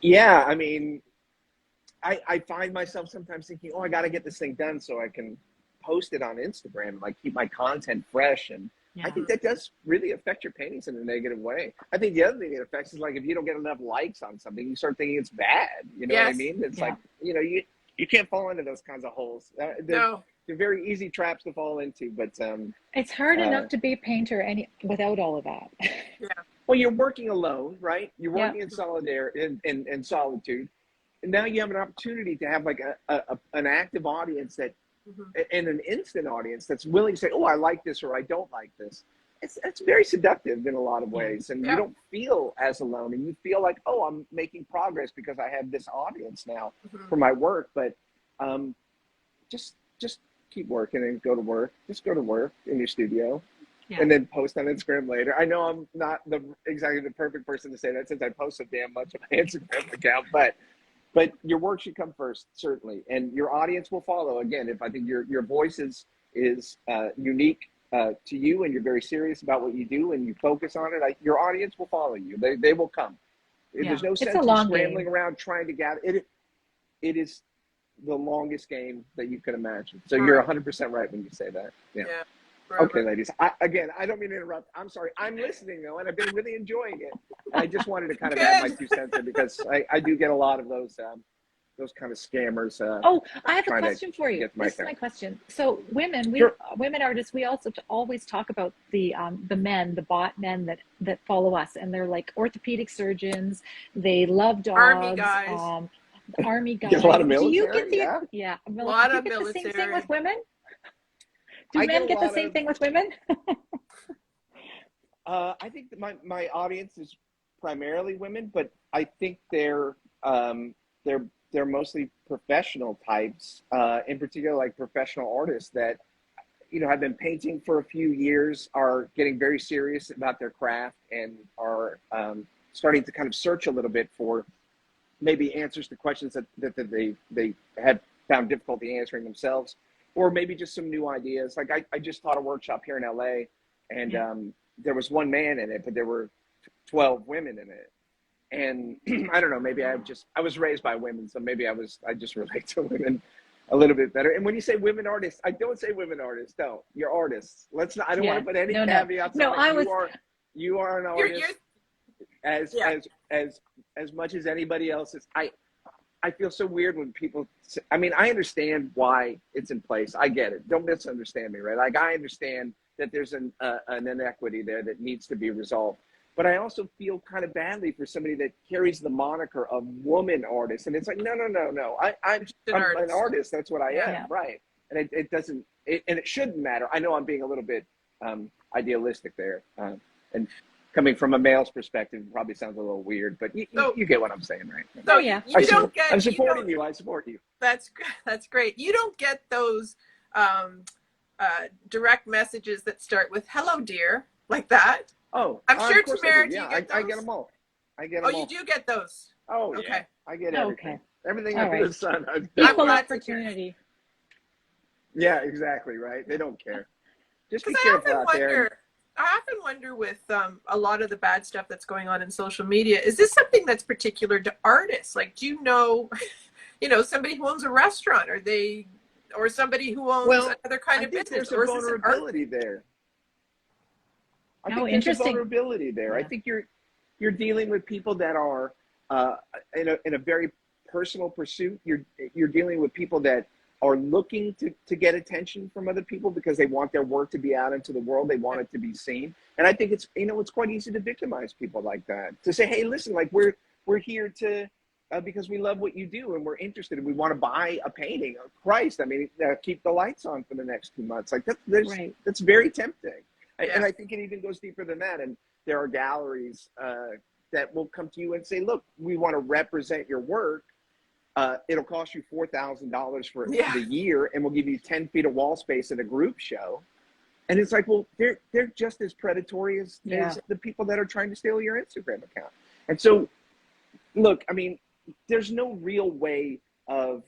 Yeah, I mean, I find myself sometimes thinking, oh, I got to get this thing done so I can post it on Instagram and like keep my content fresh. And I think that does really affect your paintings in a negative way. I think the other thing it affects is like if you don't get enough likes on something, you start thinking it's bad. You know what I mean? It's like, you can't fall into those kinds of holes. They're very easy traps to fall into, but it's hard enough to be a painter without all of that. Well, you're working alone, right? You're working in solidarity, in solitude, and now you have an opportunity to have like an active audience that, and an instant audience that's willing to say, "Oh, I like this" or "I don't like this." It's very seductive in a lot of ways, and you don't feel as alone, and you feel like, oh, I'm making progress because I have this audience now for my work. But just keep working and go to work. Just go to work in your studio, and then post on Instagram later. I know I'm not exactly the perfect person to say that since I post so damn much on my Instagram account, but your work should come first, certainly, and your audience will follow. Again, if I think your voice is unique to you, and you're very serious about what you do, and you focus on it, your audience will follow you. They will come. There's no sense in scrambling around trying to gather it. It is the longest game that you can imagine. So you're 100% right when you say that. Yeah. Okay, ladies. I don't mean to interrupt. I'm sorry. I'm listening though, and I've been really enjoying it. I just wanted to kind of add my 2 cents in because I do get a lot of those kind of scammers. I have a question for you. This is my question. So women artists, we also always talk about the bot men that follow us, and they're like orthopedic surgeons. They love dogs. Army guys. Army guys. Get a lot of military. Do you get a lot of military. Do you get the same thing with women? Do I men a get the lot same of, thing with women? I think that my audience is primarily women, but I think they're mostly professional types, in particular, like professional artists that, you know, have been painting for a few years, are getting very serious about their craft, and are starting to kind of search a little bit for maybe answers to questions that they had found difficulty answering themselves, or maybe just some new ideas. Like I just taught a workshop here in LA, and there was one man in it, but there were 12 women in it. And I don't know, maybe I was raised by women, so maybe I just relate to women a little bit better. And when you say women artists, I don't say women artists. No, you're artists. Let's not. I don't want to put any caveats on it. You are an artist as much as anybody else is. I feel so weird when people say, I mean, I understand why it's in place. I get it. Don't misunderstand me, right? Like, I understand that there's an inequity there that needs to be resolved. But I also feel kind of badly for somebody that carries the moniker of woman artist. And it's like, no. I'm an artist. That's what I am, right? And it doesn't, and it shouldn't matter. I know I'm being a little bit idealistic there. And coming from a male's perspective, it probably sounds a little weird, but you get what I'm saying, right? So I'm supporting you. I support you. That's great. You don't get those direct messages that start with "Hello, dear," like that. Oh, I'm sure, Tamara, I get them all. I get them all. You do get those. Oh, okay. Yeah. I get everything. Okay. Everything all under the sun. Equal opportunity. Yeah, exactly, right? They don't care. Just be Because careful out there. I often wonder with a lot of the bad stuff that's going on in social media, is this something that's particular to artists? Like, do you know, somebody who owns a restaurant, or somebody who owns another kind of business? There's a vulnerability there. I think there's a vulnerability there. Yeah. I think you're dealing with people that are in a very personal pursuit. You're dealing with people that are looking to get attention from other people because they want their work to be out into the world. They want it to be seen. And I think it's quite easy to victimize people like that. To say, hey, listen, like we're here to because we love what you do and we're interested and we want to buy a painting. Oh, Christ, I mean, keep the lights on for the next 2 months. Like that's very tempting. Yeah. And I think it even goes deeper than that. And there are galleries that will come to you and say, look, we want to represent your work. It'll cost you $4,000 for the year, and we'll give you 10 feet of wall space at a group show. And it's like, well, they're just as predatory as the people that are trying to steal your Instagram account. And so, look, I mean, there's no real way of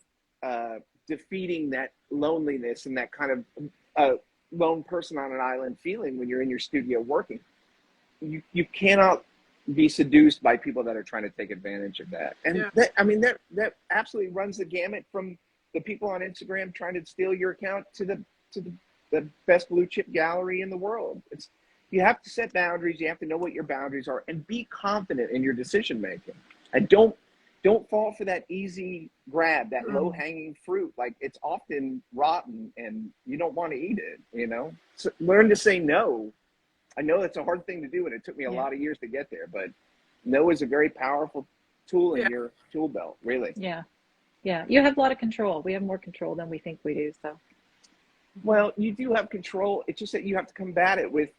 defeating that loneliness and that kind of lone person on an island feeling when you're in your studio working. You cannot be seduced by people that are trying to take advantage of that. And that absolutely runs the gamut from the people on Instagram trying to steal your account to the best blue chip gallery in the world. You have to set boundaries. You have to know what your boundaries are and be confident in your decision making. And don't fall for that easy grab, that low hanging fruit. Like, it's often rotten and you don't want to eat it, So learn to say no. I know that's a hard thing to do, and it took me a lot of years to get there, but no is a very powerful tool in your tool belt, really. Yeah. You have a lot of control. We have more control than we think we do. So, well, you do have control. It's just that you have to combat it with,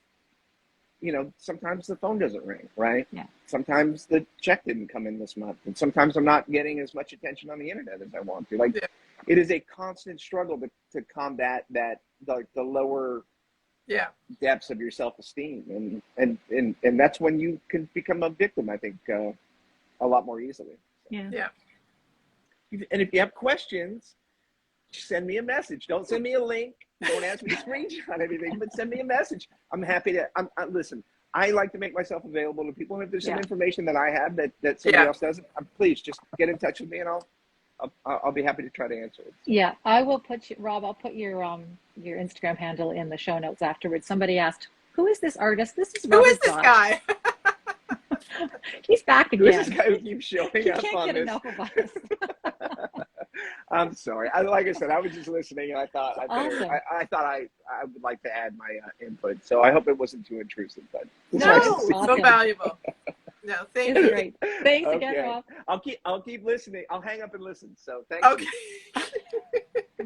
sometimes the phone doesn't ring, right? Yeah. Sometimes the check didn't come in this month, and sometimes I'm not getting as much attention on the internet as I want to. Like, it is a constant struggle to combat that, the lower depths of your self-esteem, and that's when you can become a victim, I think, a lot more easily. Yeah. And if you have questions, send me a message. Don't send me a link. Don't ask me to screenshot anything, but send me a message. I'm happy to. Listen, I like to make myself available to people, and if there's some information that I have that somebody else doesn't, please just get in touch with me, and I'll be happy to try to answer it. Yeah, I will put you, Rob. I'll put your Instagram handle in the show notes afterwards. Somebody asked, "Who is this artist?" This is Robert. Who is this guy? He's back again. Who is this guy who keeps showing up on this? Can't get enough of us. I'm sorry. Like I said, I was just listening, and I thought I would like to add my input. So I hope it wasn't too intrusive. But so valuable. No, thank you. Great. Thanks again, Rob. I'll keep listening. I'll hang up and listen. So thank you.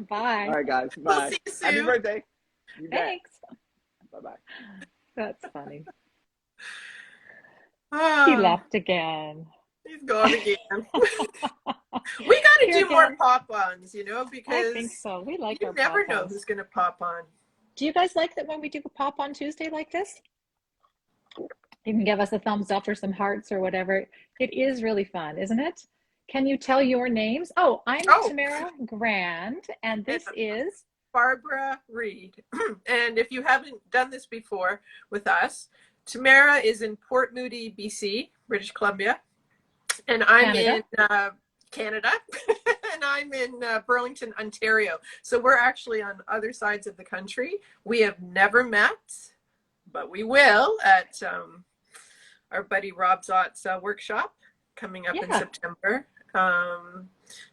Bye. All right, guys. Bye. We'll see you soon. Happy birthday. You bet. Thanks. Bye-bye. That's funny. He Ah, left again. he's gone again. We got to Here do more again. pop-ons, I because think so. We like you our never know pop-ons. who's going to pop on. Do you guys like that when we do a pop on Tuesday like this? You can give us a thumbs up or some hearts or whatever. It is really fun, isn't it? Can you tell your names? Oh, I'm Oh. Tamara Grand, and this is Barbara Reed. And if you haven't done this before with us, Tamara is in Port Moody, BC, British Columbia. And I'm Canada. in Canada. And I'm in Burlington, Ontario. So we're actually on other sides of the country. We have never met, but we will at our buddy Rob Zott's workshop coming up in Yeah. September.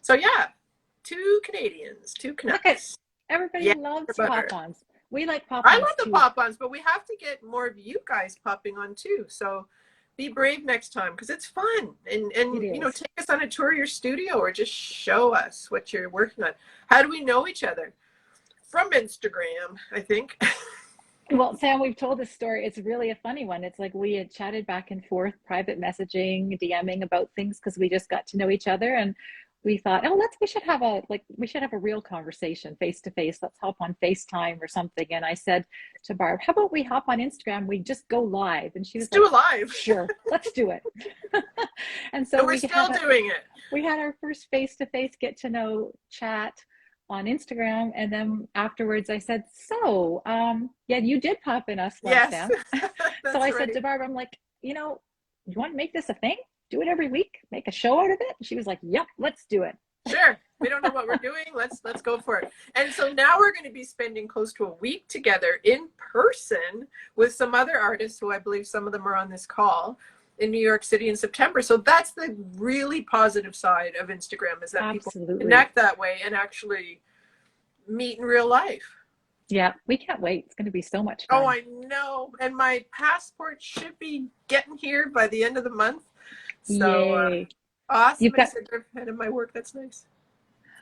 So yeah, two Canadians, two Look at Canucks. everybody Yeah, loves butter. pop-ons. We like pop-ons I love the too. pop-ons, but we have to get more of you guys popping on too. So be brave next time, because it's fun. And It you know, is. take us on a tour of your studio, or just show us what you're working on. How do we know each other? From Instagram, I think. Well, Sam, we've told this story. It's really a funny one. It's like we had chatted back and forth, private messaging, DMing about things because we just got to know each other, and we thought, oh, we should have a real conversation face to face. Let's hop on FaceTime or something. And I said to Barb, how about we hop on Instagram? We just go live. And she was Let's do like, it live. sure, let's do it. And so And we're still doing it. we had our first face to face get to know chat on Instagram, and then afterwards I said, so yeah, you did pop in us once, Yes. Sam. That's So I right. said to Barbara, I'm like, you want to make this a thing? Do it every week, make a show out of it? And she was like, yep, let's do it. Sure. We don't know what we're doing. Let's go for it. And so now we're going to be spending close to a week together in person with some other artists who I believe some of them are on this call in New York City in September. So that's the really positive side of Instagram, is that people Absolutely. connect that way and actually meet in real life. Yeah, we can't wait. It's going to be so much fun. Oh, I know. And my passport should be getting here by the end of the month. So Yay. awesome. You've got- I said they're ahead of my work. That's nice.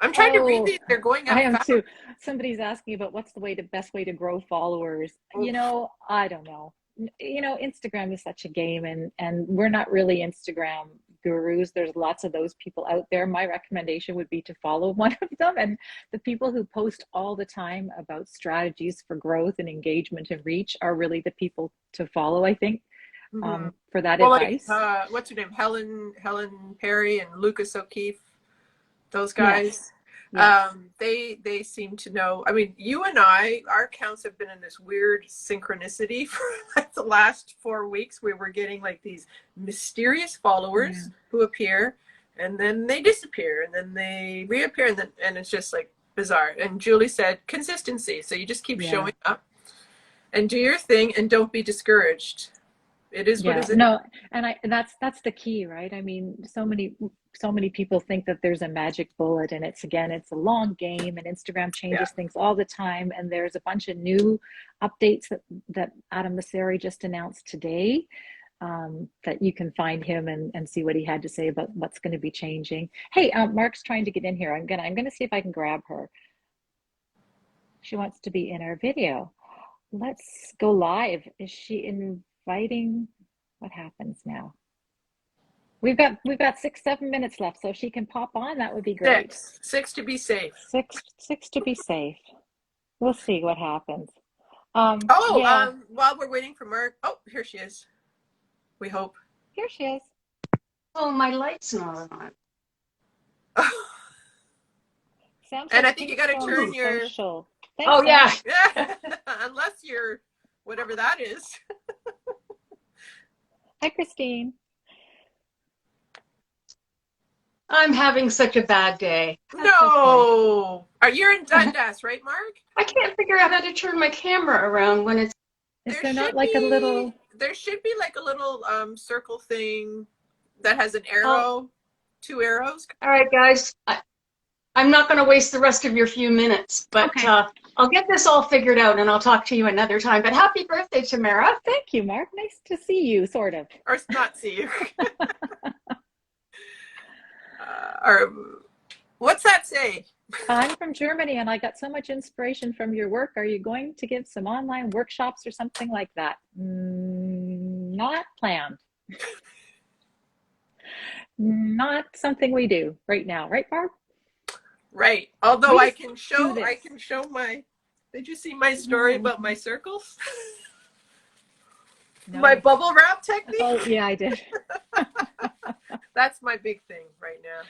I'm trying to read these. They're going up I am fast. too. Somebody's asking about what's the best way to grow followers. I don't know. Instagram is such a game, and we're not really Instagram gurus. There's lots of those people out there. My recommendation would be to follow one of them, and the people who post all the time about strategies for growth and engagement and reach are really the people to follow, I think, for that advice. Like, what's her name? Helen Perry and Lucas O'Keefe. Those guys. Yes. They seem to know. I mean, you and I, our accounts have been in this weird synchronicity for like the last 4 weeks, where we're getting like these mysterious followers who appear and then they disappear and then they reappear, and it's just like bizarre. And Julie said consistency. So you just keep showing up and do your thing and don't be discouraged. It is what is it. No, and that's the key, right? I mean, so many people think that there's a magic bullet, and it's a long game, and Instagram changes things all the time, and there's a bunch of new updates that Adam Mosseri just announced today, that you can find him and see what he had to say about what's going to be changing. Hey, Mark's trying to get in here. I'm gonna see if I can grab her. She wants to be in our video. Let's go live. Is she inviting? What happens now? We've got 6-7 minutes left, so if she can pop on, that would be great. Six to be safe. Six to be safe. We'll see what happens. While we're waiting for Marg, here she is. We hope. Here she is. Oh, my light's not on. And I think you got to turn your social. Thanks, oh, yeah. Unless you're whatever that is. Hi, Christine. I'm having such a bad day. No. You're in Dundas, right, Marg? I can't figure out how to turn my camera around when it's... There should be like a little circle thing that has an arrow, 2 arrows. All right, guys. I'm not going to waste the rest of your few minutes, but I'll get this all figured out and I'll talk to you another time. But happy birthday, Tamara. Thank you, Mark. Nice to see you, sort of. Or not see you. Or what's that say? I'm from Germany and I got so much inspiration from your work. Are you going to give some online workshops or something like that? Not planned. Not something we do right now, right, Barb? Right. Although We I just can do show, this. I can show my, did you see my story about my circles? No. My bubble wrap technique? Oh, yeah, I did. That's my big thing right now.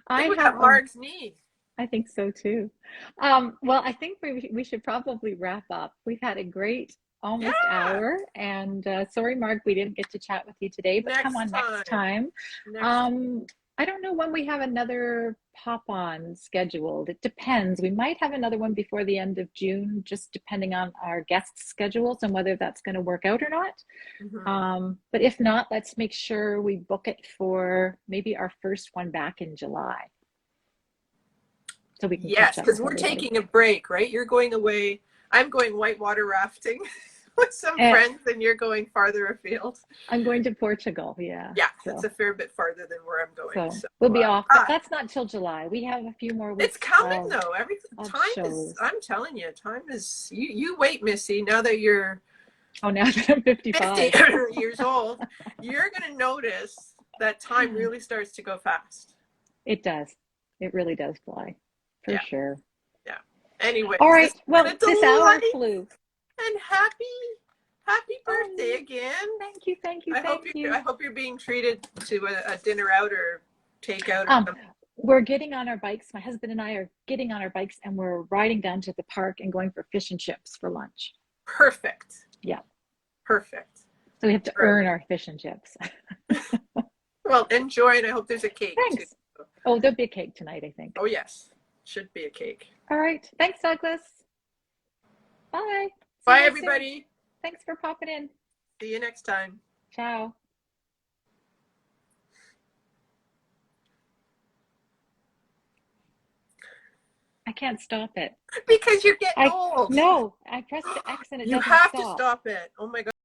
I I think we have got Marg's knee. I think so too. Well, I think we should probably wrap up. We've had a great almost Yeah. hour, and sorry, Marg, we didn't get to chat with you today, but come on next time. I don't know when we have another pop-on scheduled. It depends. We might have another one before the end of June, just depending on our guests' schedules and whether that's going to work out or not. But if not, let's make sure we book it for maybe our first one back in July. So we can Yes, because we're everybody. taking a break, right? You're going away. I'm going whitewater rafting with some friends, and you're going farther afield. I'm going to Portugal, yeah. Yeah, so it's a fair bit farther than where I'm going. So we'll be off, but that's not till July. We have a few more weeks. It's coming though. Time shows. is, I'm telling you, time is, you wait, Missy, now that you're now that I'm 55 50 years old, you're going to notice that time really starts to go fast. It does. It really does fly. For sure. Yeah. Anyway. All right. Well, this hour flew. And happy birthday again. Thank you. I hope you're being treated to a dinner out or takeout. We're getting on our bikes. My husband and I are getting on our bikes and we're riding down to the park and going for fish and chips for lunch. Perfect. Yeah. Perfect. So we have to earn our fish and chips. Well, enjoy, and I hope there's a cake Thanks. too. Oh, there'll be a cake tonight, I think. Oh, yes. Should be a cake. All right. Thanks, Douglas. Bye. Bye, everybody. Soon. Thanks for popping in. See you next time. Ciao. I can't stop it. Because you're getting old. No, I pressed the X and it doesn't You have stop. to stop it. Oh my God.